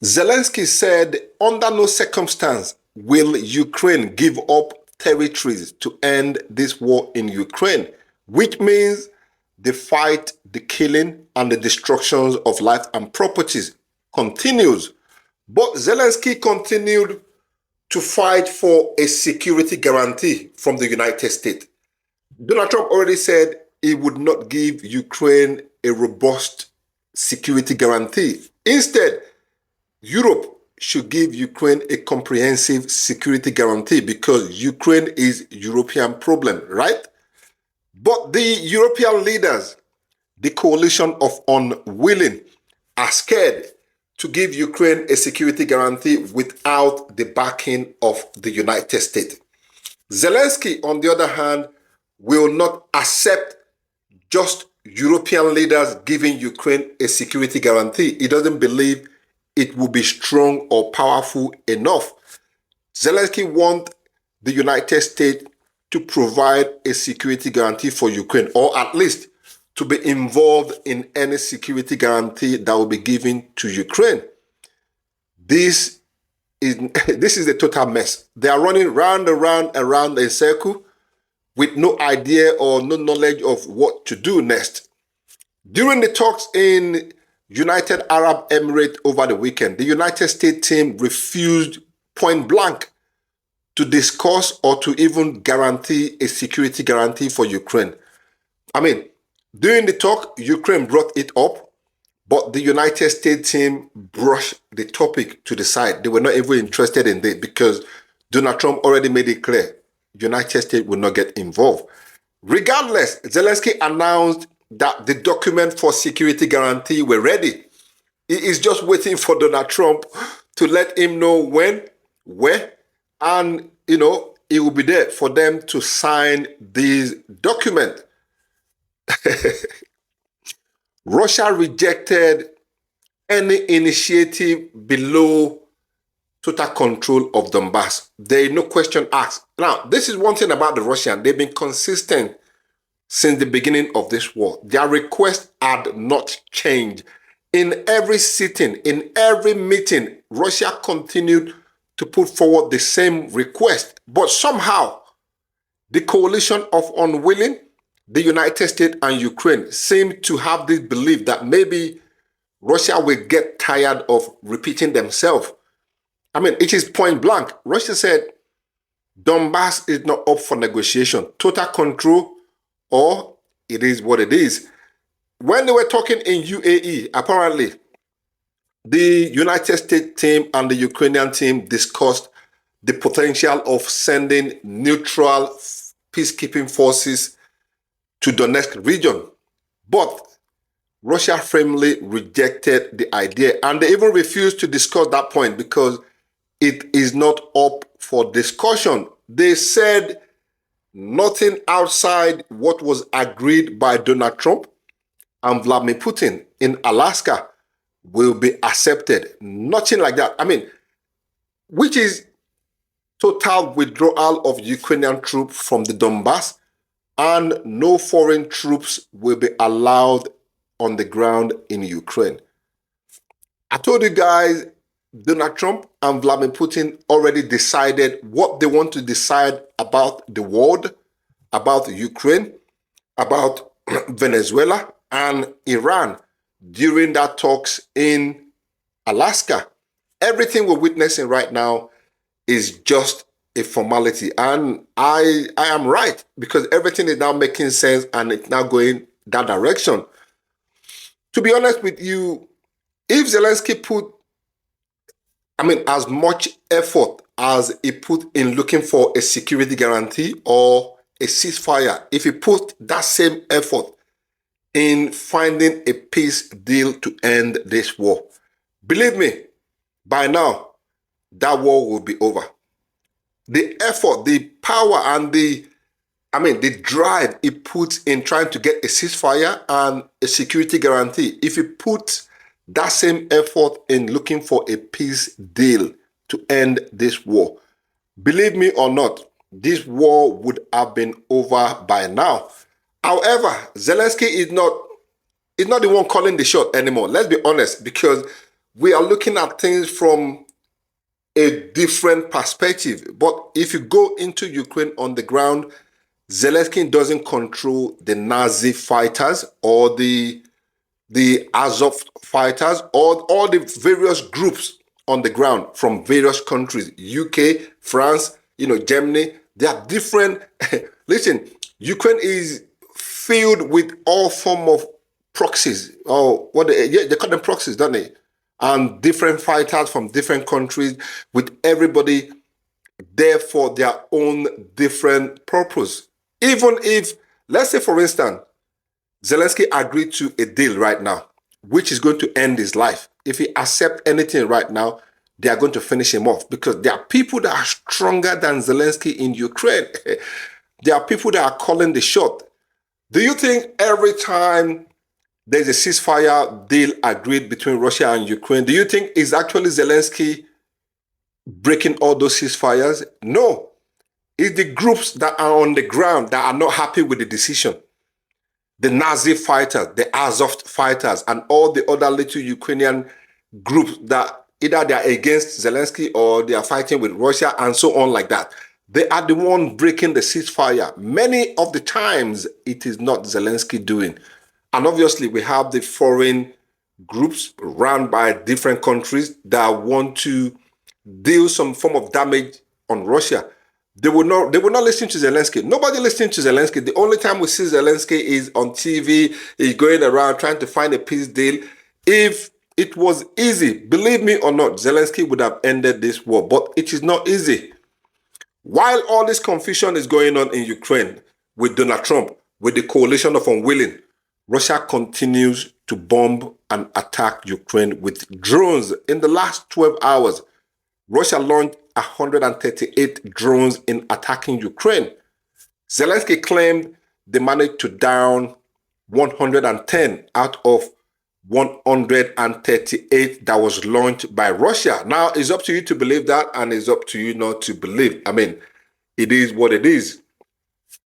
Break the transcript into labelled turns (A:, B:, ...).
A: Zelensky said, under no circumstance will Ukraine give up territories to end this war in Ukraine, which means the fight, the killing, and the destructions of life and properties continues. But Zelensky continued to fight for a security guarantee from the United States. Donald Trump already said he would not give Ukraine a robust security guarantee. Instead, Europe should give Ukraine a comprehensive security guarantee because Ukraine is a European problem, right? But the European leaders, the coalition of unwilling, are scared to give Ukraine a security guarantee without the backing of the United States. Zelensky, on the other hand, will not accept just European leaders giving Ukraine a security guarantee. He doesn't believe it will be strong or powerful enough. Zelensky wants the United States to provide a security guarantee for Ukraine, or at least to be involved in any security guarantee that will be given to Ukraine. This is a total mess. They are running round and round and round in a circle with no idea or no knowledge of what to do next. During the talks in United Arab Emirates over the weekend, the United States team refused point blank to discuss or to even guarantee a security guarantee for Ukraine. During the talk, Ukraine brought it up, but the United States team brushed the topic to the side. They were not even interested in it because Donald Trump already made it clear United States will not get involved. Regardless, Zelensky announced that the document for security guarantee were ready. He is just waiting for Donald Trump to let him know when, where, and it will be there for them to sign this document. Russia rejected any initiative below total control of Donbass. There is no question asked. Now, this is one thing about the Russians. They've been consistent since the beginning of this war. Their request had not changed. In every sitting, in every meeting, Russia continued to put forward the same request. But somehow, the coalition of unwilling, the United States and Ukraine, seem to have this belief that maybe Russia will get tired of repeating themselves. It is point blank. Russia said Donbass is not up for negotiation. Total control, or it is what it is. When they were talking in UAE, apparently, the United States team and the Ukrainian team discussed the potential of sending neutral peacekeeping forces to Donetsk region. But Russia firmly rejected the idea, and they even refused to discuss that point because it is not up for discussion. They said nothing outside what was agreed by Donald Trump and Vladimir Putin in Alaska will be accepted. Nothing like that. Which is total withdrawal of Ukrainian troops from the Donbass, and no foreign troops will be allowed on the ground in Ukraine. I told you guys, Donald Trump and Vladimir Putin already decided what they want to decide about the world, about Ukraine, about Venezuela and Iran during that talks in Alaska. Everything we're witnessing right now is just a formality. And I am right, because everything is now making sense and it's now going that direction. To be honest with you, if Zelensky put as much effort as he put in looking for a security guarantee or a ceasefire, if he put that same effort in finding a peace deal to end this war, believe me, by now, that war will be over. The effort, the power, and the drive he puts in trying to get a ceasefire and a security guarantee, if he puts that same effort in looking for a peace deal to end this war, believe me or not, this war would have been over by now. However, Zelensky is not the one calling the shot anymore. Let's be honest, because we are looking at things from a different perspective. But if you go into Ukraine on the ground, Zelensky doesn't control the Nazi fighters or the Azov fighters or all the various groups on the ground from various countries, UK, France, Germany. They are different. Listen, Ukraine is filled with all form of proxies. Or they call them proxies, don't they? And different fighters from different countries with everybody there for their own different purpose. Even if, let's say for instance, Zelensky agreed to a deal right now, which is going to end his life. If he accepts anything right now, they are going to finish him off because there are people that are stronger than Zelensky in Ukraine. There are people that are calling the shot. Do you think every time there's a ceasefire deal agreed between Russia and Ukraine, do you think it's actually Zelensky breaking all those ceasefires? No. It's the groups that are on the ground that are not happy with the decision. The Nazi fighters, the Azov fighters, and all the other little Ukrainian groups that either they are against Zelensky or they are fighting with Russia and so on like that. They are the one breaking the ceasefire. Many of the times, it is not Zelensky doing. And obviously, we have the foreign groups run by different countries that want to deal some form of damage on Russia. They will not listen to Zelensky. Nobody listening to Zelensky. The only time we see Zelensky is on TV. He's going around trying to find a peace deal. If it was easy, believe me or not, Zelensky would have ended this war. But it is not easy. While all this confusion is going on in Ukraine with Donald Trump, with the coalition of unwilling, Russia continues to bomb and attack Ukraine with drones. In the last 12 hours, Russia launched 138 drones in attacking Ukraine. Zelensky claimed they managed to down 110 out of 138 that was launched by Russia. Now, it's up to you to believe that, and it's up to you not to believe. I mean, it is what it is.